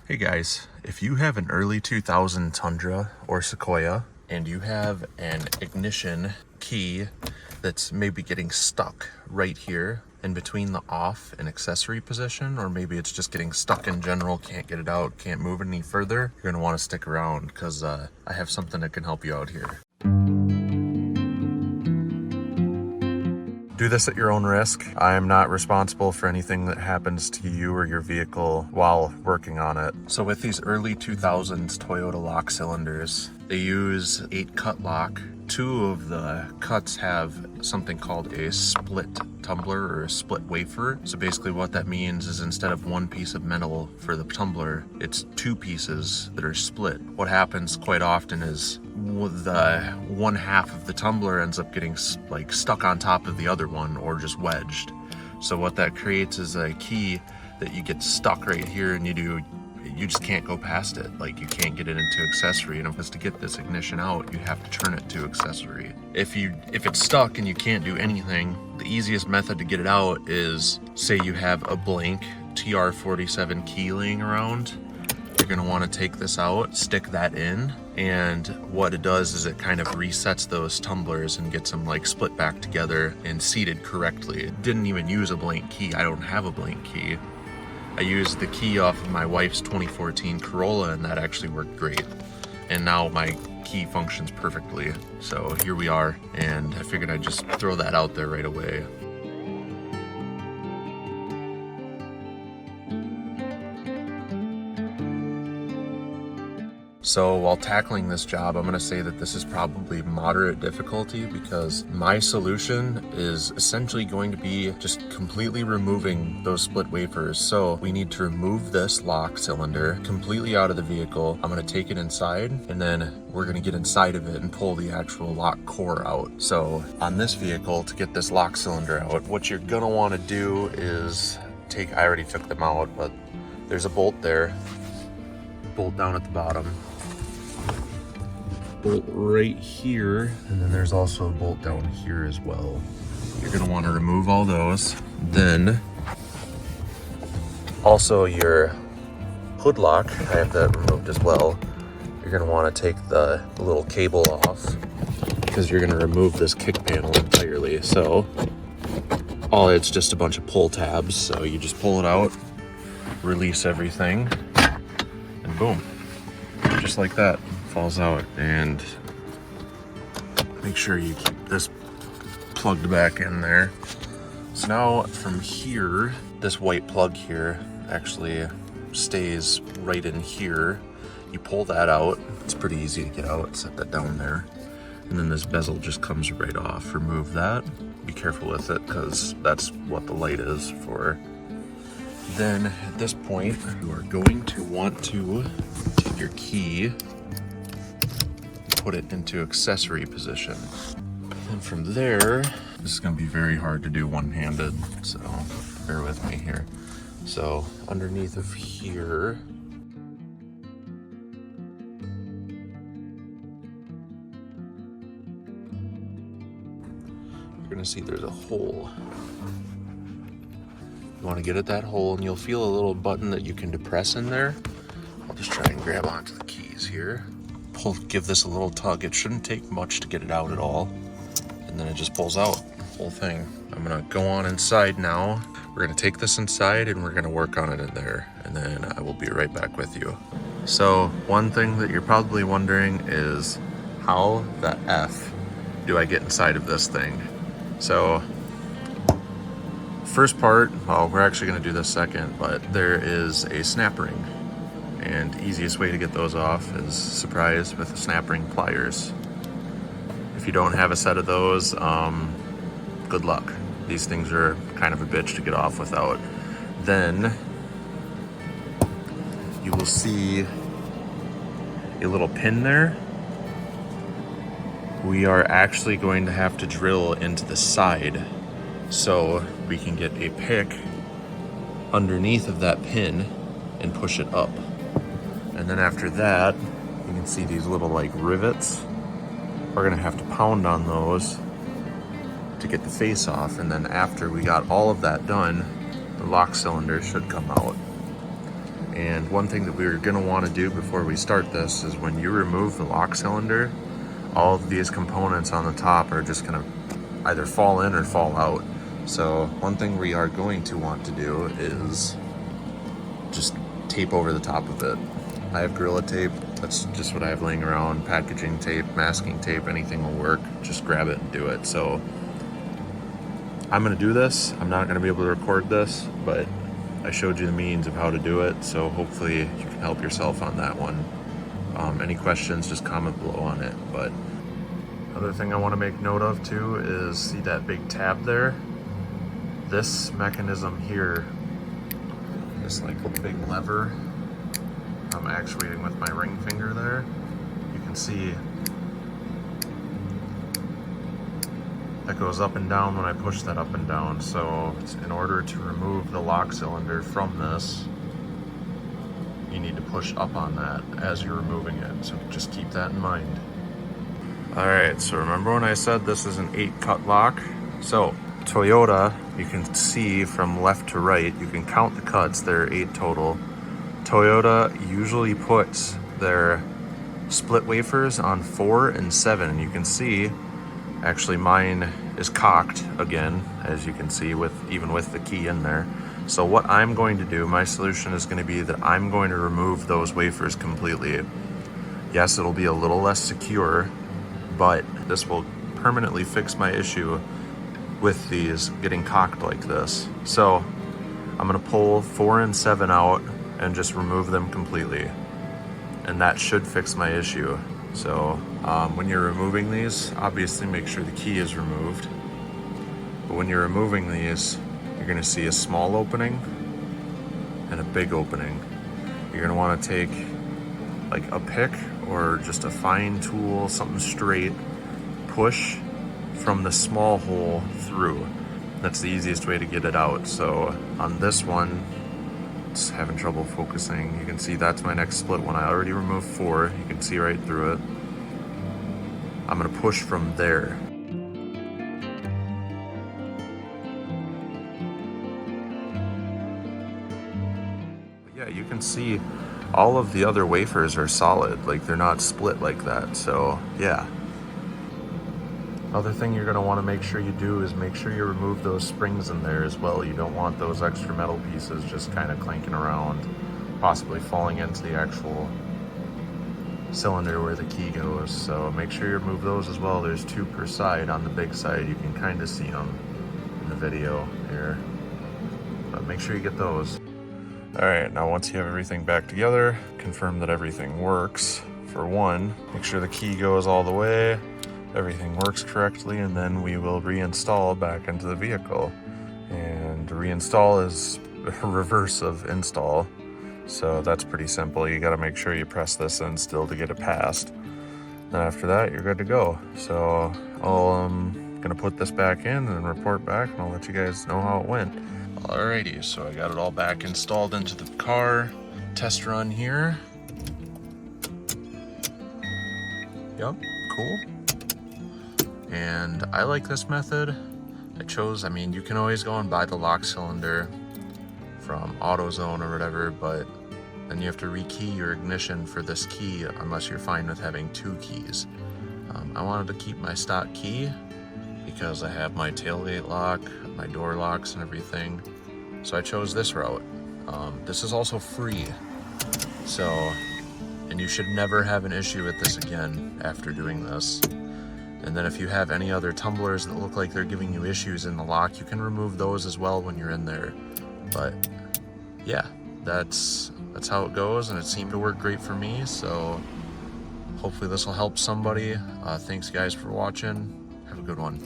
Hey guys, if you have an early 2000 Tundra or Sequoia and you have an ignition key that's maybe getting stuck right here in between the off and accessory position, or maybe it's just getting stuck in general, can't get it out, can't move it any further, you're gonna wanna stick around because I have something that can help you out here. Do this at your own risk. I am not responsible for anything that happens to you or your vehicle while working on it. So with these early 2000s Toyota lock cylinders, they use 8-cut lock. 2 of the cuts have something called a split tumbler or a split wafer. So basically what that means is instead of 1 piece of metal for the tumbler, it's 2 pieces that are split. What happens quite often is the one half of the tumbler ends up getting like stuck on top of the other one or just wedged. So what that creates is a key that you get stuck right here and you just can't go past it. Like you can't get it into accessory, and to get this ignition out, you have to turn it to accessory. If it's stuck and you can't do anything, the easiest method to get it out is, say you have a blank TR47 key laying around. You're gonna wanna take this out, stick that in, and what it does is it kind of resets those tumblers and gets them like split back together and seated correctly. Didn't even use a blank key. I don't have a blank key. I used the key off of my wife's 2014 Corolla, and that actually worked great. And now my key functions perfectly. So here we are, and I figured I'd just throw that out there right away. So while tackling this job, I'm gonna say that this is probably moderate difficulty because my solution is essentially going to be just completely removing those split wafers. So we need to remove this lock cylinder completely out of the vehicle. I'm gonna take it inside, and then we're gonna get inside of it and pull the actual lock core out. So on this vehicle, to get this lock cylinder out, what you're gonna wanna do is I already took them out, but there's a bolt there, bolt down at the bottom, bolt right here, and then there's also a bolt down here as well. You're gonna want to remove all those. Then also your hood lock, I have that removed as well. You're gonna want to take the little cable off because you're gonna remove this kick panel entirely. So it's just a bunch of pull tabs. So you just pull it out, release everything, and boom, just like that. Falls out. And make sure you keep this plugged back in there. So now from here, this white plug here actually stays right in here. You pull that out, it's pretty easy to get out, set that down there, and then this bezel just comes right off. Remove that, be careful with it because that's what the light is for. Then at this point, you are going to want to take your key, put it into accessory position. And from there, this is gonna be very hard to do one-handed, so bear with me here. So underneath of here, you're gonna see there's a hole. You wanna get at that hole, and you'll feel a little button that you can depress in there. I'll just try and grab onto the keys here. Give this a little tug. It shouldn't take much to get it out at all. And then it just pulls out the whole thing. I'm gonna go on inside now. We're gonna take this inside and we're gonna work on it in there. And then I will be right back with you. So one thing that you're probably wondering is how the F do I get inside of this thing? So first part, well, we're actually gonna do this second, but there is a snap ring. And easiest way to get those off is, surprise, with the snap ring pliers. If you don't have a set of those, good luck. These things are kind of a bitch to get off without. Then you will see a little pin there. We are actually going to have to drill into the side so we can get a pick underneath of that pin and push it up. And then after that, you can see these little like rivets. We're gonna have to pound on those to get the face off. And then after we got all of that done, the lock cylinder should come out. And one thing that we're gonna wanna do before we start this is when you remove the lock cylinder, all of these components on the top are just gonna either fall in or fall out. So one thing we are going to want to do is just tape over the top of it. I have Gorilla Tape, that's just what I have laying around. Packaging tape, masking tape, anything will work. Just grab it and do it. So I'm gonna do this. I'm not gonna be able to record this, but I showed you the means of how to do it, so hopefully you can help yourself on that one. Any questions, just comment below on it. But other thing I wanna make note of too is, see that big tab there? This mechanism here, this like big lever, I'm actuating with my ring finger there. You can see that goes up and down when I push that up and down. So in order to remove the lock cylinder from this, you need to push up on that as you're removing it. So just keep that in mind. All right, so remember when I said this is an 8-cut lock? So Toyota, you can see from left to right, you can count the cuts, there are 8 total. Toyota usually puts their split wafers on 4 and 7, and you can see actually mine is cocked again, as you can see, with even with the key in there. So what I'm going to do, my solution is going to be that I'm going to remove those wafers completely. Yes, it'll be a little less secure, but this will permanently fix my issue with these getting cocked like this. So I'm going to pull 4 and 7 out and just remove them completely, and that should fix my issue. So when you're removing these, obviously make sure the key is removed, but when you're removing these, you're going to see a small opening and a big opening. You're going to want to take like a pick or just a fine tool, something straight, push from the small hole through. That's the easiest way to get it out. So on this one, it's having trouble focusing. You can see that's my next split one. I already removed 4. You can see right through it. I'm gonna push from there. But yeah, you can see all of the other wafers are solid. Like, they're not split like that. So yeah. Other thing you're going to want to make sure you do is make sure you remove those springs in there as well. You don't want those extra metal pieces just kind of clanking around, possibly falling into the actual cylinder where the key goes. So make sure you remove those as well. There's 2 per side. On the big side, you can kind of see them in the video here, but make sure you get those. All right, now once you have everything back together, confirm that everything works. For one, make sure the key goes all the way, everything works correctly, and then we will reinstall back into the vehicle. And reinstall is a reverse of install, so that's pretty simple. You got to make sure you press this in still to get it passed. Then after that, you're good to go. So I'll gonna put this back in and report back, and I'll let you guys know how it went. Alrighty, so I got it all back installed into the car. Test run here. Yep, cool. And I like this method. I mean, you can always go and buy the lock cylinder from AutoZone or whatever, but then you have to rekey your ignition for this key unless you're fine with having 2 keys. I wanted to keep my stock key because I have my tailgate lock, my door locks and everything. So I chose this route. This is also free. So, and you should never have an issue with this again after doing this. And then if you have any other tumblers that look like they're giving you issues in the lock, you can remove those as well when you're in there. But yeah, that's how it goes, and it seemed to work great for me. So hopefully this will help somebody. Thanks guys for watching. Have a good one.